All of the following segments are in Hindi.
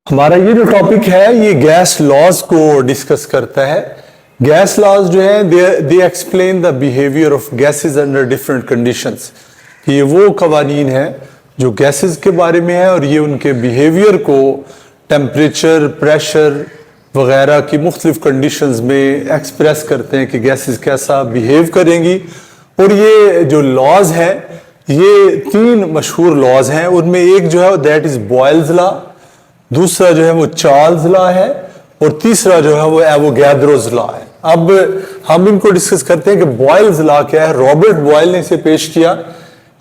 हमारा ये जो टॉपिक है ये गैस लॉज को डिस्कस करता है। गैस लॉज जो है they explain the behaviour of gases under different conditions. ये वो कवानीन है जो गैसेस के बारे में है और ये उनके बिहेवियर को टेम्परेचर, प्रेशर वगैरह की मुख्तलिफ कंडीशंस में एक्सप्रेस करते हैं कि गैसेस कैसा बिहेव करेंगी। और ये जो लॉज है ये तीन मशहूर लॉज हैं। उनमें एक जो है दैट इज बॉयल्स लॉ, दूसरा जो है वो चार्ल्स लॉ है और तीसरा जो है वो एवोगैड्रोस लॉ है। अब हम इनको डिस्कस करते हैं कि बॉयल्स लॉ क्या है। रॉबर्ट बॉयल ने इसे पेश किया।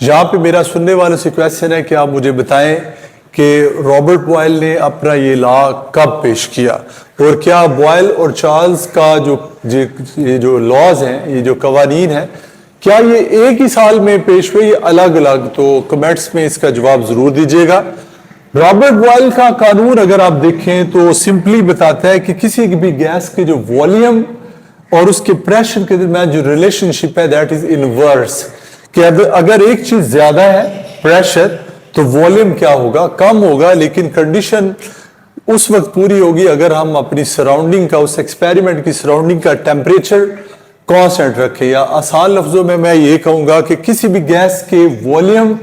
यहाँ पे मेरा सुनने वालों से क्वेश्चन है कि आप मुझे बताएं कि रॉबर्ट बॉयल ने अपना ये लॉ कब पेश किया और क्या बॉयल और चार्ल्स का ये जो लॉज हैं, ये जो कवानीन है, क्या ये एक ही साल में पेश हुए या अलग अलग? तो कमेंट्स में इसका जवाब जरूर दीजिएगा। रॉबर्ट बॉयल का कानून अगर आप देखें तो सिंपली बताता है कि किसी भी गैस के जो वॉल्यूम और उसके प्रेशर के दरमियान जो रिलेशनशिप है दैट इज इनवर्स। कि अगर एक चीज ज्यादा है प्रेशर तो वॉल्यूम क्या होगा? कम होगा। लेकिन कंडीशन उस वक्त पूरी होगी अगर हम अपनी सराउंडिंग का, उस एक्सपेरिमेंट की सराउंडिंग का टेम्परेचर कांस्टेंट रखें। या आसान लफ्जों में मैं ये कहूंगा कि किसी भी गैस के वॉल्यूम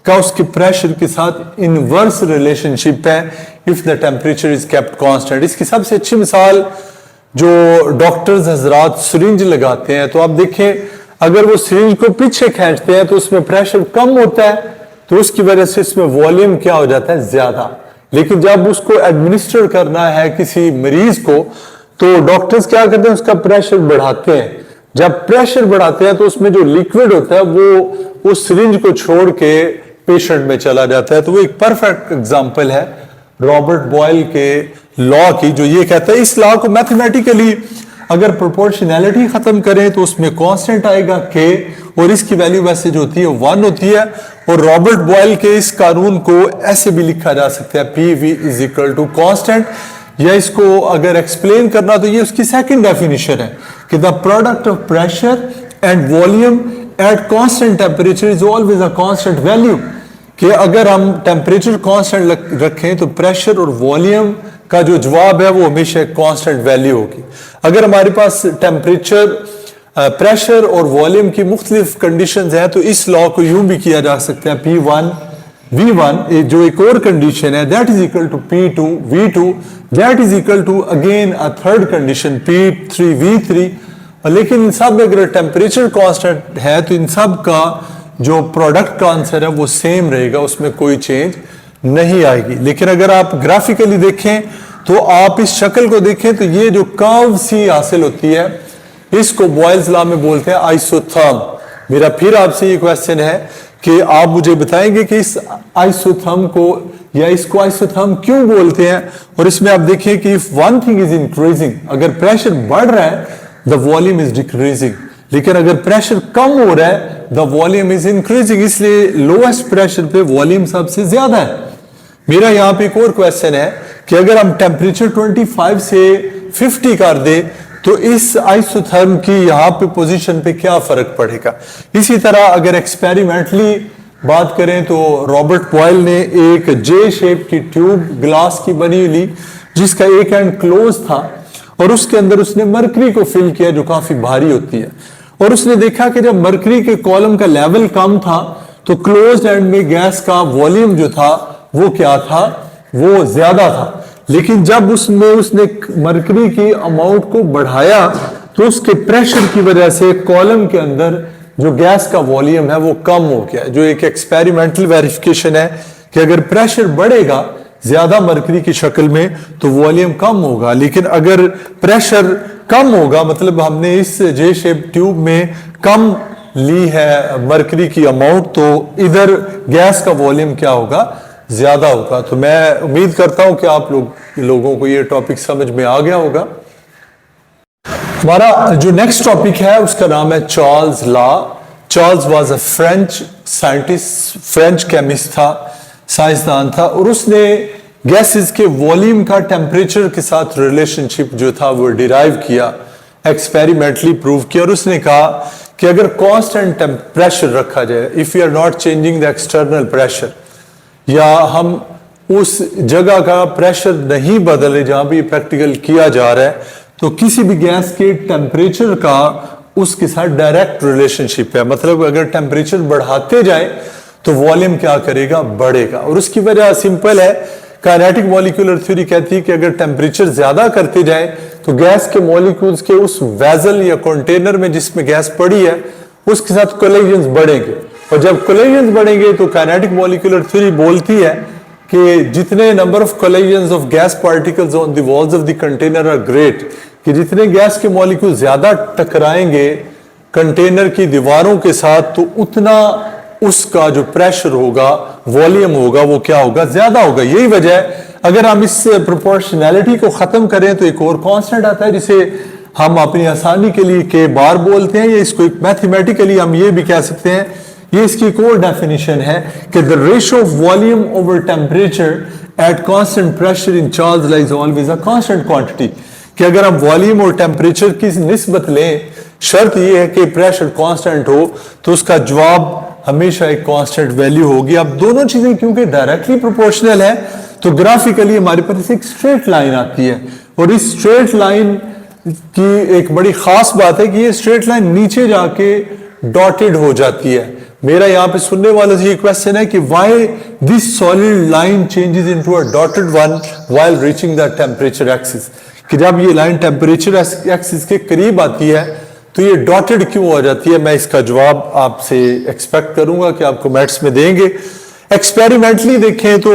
का उसके प्रेशर के साथ इनवर्स रिलेशनशिप है if the temperature is kept constant. इसकी सबसे अच्छी मिसाल जो डॉक्टर्स हजरात सिरिंज लगाते हैं, तो आप देखें अगर वो सिरिंज को पीछे खींचते हैं तो उसमें प्रेशर कम होता है तो उसकी वजह से इसमें वॉल्यूम क्या हो जाता है? ज्यादा। लेकिन जब उसको एडमिनिस्टर करना है किसी मरीज को तो डॉक्टर्स क्या करते हैं? उसका प्रेशर बढ़ाते हैं। जब प्रेशर बढ़ाते हैं तो उसमें जो लिक्विड होता है वो उस सिरिंज को छोड़ के पेशेंट में चला जाता है। तो वो एक परफेक्ट एग्जांपल है रॉबर्ट बॉयल के लॉ की, जो ये कहता है इस लॉ को मैथमेटिकली अगर प्रोपोर्शनैलिटी खत्म करें तो उसमें कांस्टेंट आएगा के और इसकी वैल्यू वैसे जो होती है 1 होती है। और रॉबर्ट बॉयल के इस कानून को ऐसे भी लिखा जा सकता है P V is equal to constant. या इसको अगर एक्सप्लेन करना तो ये उसकी सेकंड डेफिनेशन है कि the product of pressure and volume at constant temperature is always a constant value. कि अगर हम टेम्परेचर कांस्टेंट रखें तो प्रेशर और वॉल्यूम का जो जवाब है वो हमेशा कांस्टेंट वैल्यू होगी। अगर हमारे पास टेम्परेचर, प्रेशर और वॉल्यूम की मुख्तलिफ कंडीशंस हैं तो इस लॉ को यूं भी किया जा सकता है P1 V1 जो एक और कंडीशन है that is equal to P2 V2 that is equal to again a third condition P3 V3। लेकिन इन सब में अगर टेम्परेचर कांस्टेंट है तो इन सब का जो प्रोडक्ट का आंसर है वो सेम रहेगा, उसमें कोई चेंज नहीं आएगी। लेकिन अगर आप ग्राफिकली देखें तो आप इस शक्ल को देखें तो ये जो कर्व सी हासिल होती है इसको बॉयल्स लॉ में बोलते हैं आइसोथर्म। मेरा फिर आपसे ये क्वेश्चन है कि आप मुझे बताएंगे कि इस आइसोथर्म को या इसको आइसोथर्म क्यों बोलते हैं। और इसमें आप देखिए कि if one thing is increasing, अगर प्रेशर बढ़ रहा है द वॉल्यूम इज डिक्रीजिंग। लेकिन अगर प्रेशर कम हो रहा है द वॉल्यूम इज इंक्रीजिंग। इसलिए लोएस्ट प्रेशर पे वॉल्यूम सबसे ज्यादा है। मेरा यहाँ पे एक और क्वेश्चन है कि अगर हम टेम्परेचर 25 से 50 कर दे तो इस आइसोथर्म की यहाँ पे पोजीशन पे क्या फर्क पड़ेगा? इसी तरह अगर एक्सपेरिमेंटली बात करें तो रॉबर्ट बॉयल ने एक जे शेप की ट्यूब ग्लास की बनी ली जिसका एक एंड क्लोज था और उसके अंदर उसने मरकरी को फिल किया जो काफी भारी होती है। और उसने देखा कि जब मरकरी के कॉलम का लेवल कम था तो क्लोज एंड में गैस का वॉल्यूम जो था वो क्या था? वो ज्यादा था। लेकिन जब उसने मरकरी की अमाउंट को बढ़ाया तो उसके प्रेशर की वजह से कॉलम के अंदर जो गैस का वॉल्यूम है वो कम हो गया। जो एक एक्सपेरिमेंटल वेरिफिकेशन है कि अगर प्रेशर बढ़ेगा ज्यादा मरकरी की शक्ल में तो वॉल्यूम कम होगा। लेकिन अगर प्रेशर कम होगा, मतलब हमने इस जे शेप ट्यूब में कम ली है मरकरी की अमाउंट, तो इधर गैस का वॉल्यूम क्या होगा? ज्यादा होगा। तो मैं उम्मीद करता हूं कि आप लोगों को ये टॉपिक समझ में आ गया होगा। हमारा जो नेक्स्ट टॉपिक है उसका नाम है Charles law. Charles was a French scientist, French chemist था, साइंसदान था और उसने गैसेस के वॉल्यूम का टेम्परेचर के साथ रिलेशनशिप जो था वो डिराइव किया, एक्सपेरिमेंटली प्रूव किया। और उसने कहा कि अगर कांस्टेंट प्रेशर रखा जाए, if you are not changing the external pressure, या हम उस जगह का प्रेशर नहीं बदले जहां भी प्रैक्टिकल किया जा रहा है, तो किसी भी गैस के टेम्परेचर का उसके साथ डायरेक्ट रिलेशनशिप है। मतलब अगर टेम्परेचर बढ़ाते जाए तो वॉल्यूम क्या करेगा, बढ़ेगा। और उसकी वजह सिंपल है, काइनेटिक मॉलिक्यूलर थ्योरी कहती है कि अगर टेम्परेचर ज्यादा करते जाए तो गैस के मॉलिक्यूल्स के उस वेजल या कंटेनर में जिसमें गैस पड़ी है उसके साथ कोलिजन्स बढ़ेंगे, और जब कोलिजन्स बढ़ेंगे तो काइनेटिक मॉलिक्यूलर थ्योरी बोलती है कि जितने number of collisions of gas particles on the walls of the container are great, कि जितने गैस के मॉलिक्यूल ज्यादा टकराएंगे कंटेनर की दीवारों के साथ तो उतना उसका जो प्रेशर होगा, वॉल्यूम होगा, वो क्या होगा, ज्यादा होगा। यही वजह है, अगर हम इस प्रोपोर्शनैलिटी को खत्म करें तो एक और कांस्टेंट आता है जिसे हम अपनी आसानी के लिए के बार बोलते हैं, या इसको एक मैथमेटिकली हम ये भी कह सकते हैं, ये इसकी एक और डेफिनेशन है कि the ratio of volume over temperature at constant pressure in charge lies always a constant quantity, कि अगर हम वॉल्यूम और टेम्परेचर की निस्बत लें, शर्त यह है कि प्रेशर कांस्टेंट हो, तो उसका जवाब हमेशा एक कांस्टेंट वैल्यू होगी। अब दोनों चीजें क्योंकि डायरेक्टली प्रोपोर्शनल है तो ग्राफिकली हमारे पास एक स्ट्रेट लाइन आती है, और इस स्ट्रेट लाइन की एक बड़ी खास बात है कि ये स्ट्रेट लाइन नीचे जाके डॉटेड हो जाती है। मेरा यहाँ पे सुनने वालों से ये क्वेश्चन है कि why this solid line changes into a dotted one while reaching the temperature axis, कि जब ये लाइन टेम्परेचर एक्सिस के करीब आती है तो ये डॉटेड क्यों हो जाती है। मैं इसका जवाब आपसे एक्सपेक्ट करूंगा कि आपको मैथ्स में देंगे। एक्सपेरिमेंटली देखें तो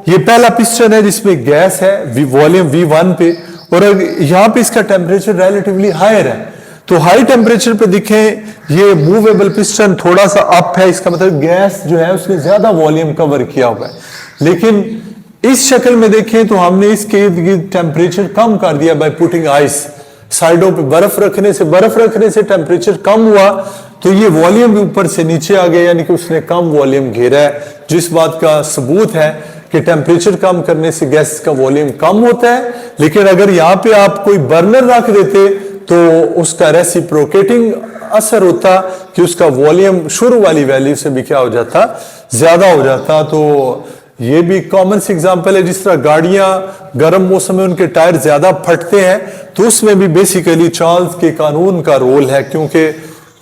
ये पहला पिस्टन है जिसमें गैस है वॉल्यूम V1 पे, और यहाँ पे इसका टेम्परेचर रिलेटिवली हायर है, तो हाई टेम्परेचर पे देखें ये मूवेबल पिस्टन थोड़ा सा अप है, इसका मतलब गैस जो है उसने ज्यादा वॉल्यूम कवर किया हुआ है। लेकिन इस शक्ल में देखें तो हमने इसके इर्द गिर्द टेम्परेचर कम कर दिया बाय पुटिंग आइस, साइडों पे बर्फ रखने से टेम्परेचर कम हुआ, तो ये वॉल्यूम भी ऊपर से नीचे आ गया, यानी कि उसने कम वॉल्यूम घेरा है, जिस बात का सबूत है कि टेम्परेचर कम करने से गैस का वॉल्यूम कम होता है। लेकिन अगर यहाँ पे आप कोई बर्नर रख देते तो उसका रेसिप्रोकेटिंग असर होता कि उसका वॉल्यूम शुरू वाली वैल्यू से भी क्या हो जाता, ज्यादा हो जाता। तो ये भी कॉमन सी एग्जांपल है, जिस तरह गाड़ियां गर्म मौसम में उनके टायर ज्यादा फटते हैं, तो उसमें भी बेसिकली चार्ल्स के कानून का रोल है, क्योंकि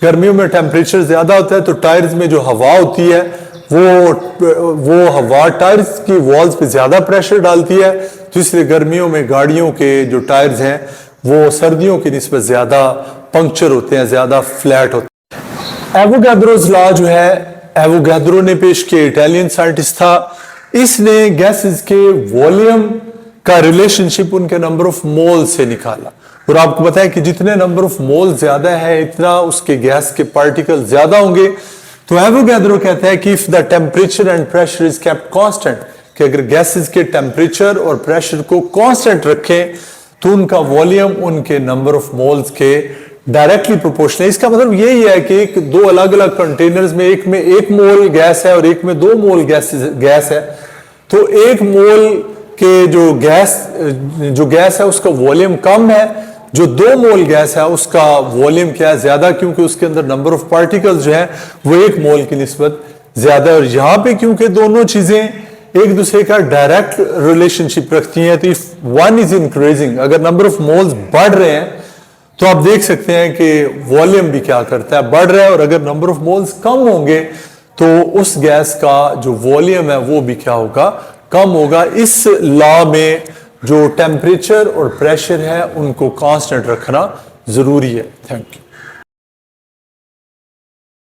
गर्मियों में टेम्परेचर ज्यादा होता है तो टायर्स में जो हवा होती है वो हवा टायर्स की वॉल्स पे ज्यादा प्रेशर डालती है, तो इसलिए गर्मियों में गाड़ियों के जो टायर्स हैं वो सर्दियों की निस्बत ज्यादा पंक्चर होते हैं, ज्यादा फ्लैट होते हैं। एवोगैड्रोस लॉ जो है एवोगैड्रो ने पेश किया, इटालियन साइंटिस्ट था। इसने गैसेस के वॉल्यूम का रिलेशनशिप उनके नंबर ऑफ मोल से निकाला, और आपको पता है कि जितने नंबर ऑफ मोल ज्यादा है इतना उसके गैस के पार्टिकल ज्यादा होंगे। तो एवोगैड्रो कहता है कि if the temperature and pressure is kept constant, कि अगर गैसेस के टेम्परेचर और प्रेशर को कांस्टेंट रखें तो उनका वॉल्यूम उनके नंबर ऑफ मोल्स के डायरेक्टली प्रोपोर्शनल है। इसका मतलब यही है कि दो अलग अलग कंटेनर्स में एक 1 मोल गैस है और एक में 2 मोल गैस है, तो 1 मोल के जो गैस है उसका वॉल्यूम कम है, जो 2 मोल गैस है उसका वॉल्यूम क्या है, ज्यादा, क्योंकि उसके अंदर नंबर ऑफ पार्टिकल्स जो है वो 1 मोल की निस्बत ज्यादा है। और यहां पे क्योंकि दोनों चीजें एक दूसरे का डायरेक्ट रिलेशनशिप रखती हैं, तो इफ वन इज इंक्रीजिंग, अगर नंबर ऑफ मोल्स बढ़ रहे हैं तो आप देख सकते हैं कि वॉल्यूम भी क्या करता है, बढ़ रहा है, और अगर नंबर ऑफ मोल्स कम होंगे तो उस गैस का जो वॉल्यूम है वो भी क्या होगा, कम होगा। इस लॉ में जो टेम्परेचर और प्रेशर है उनको कांस्टेंट रखना जरूरी है। Thank you.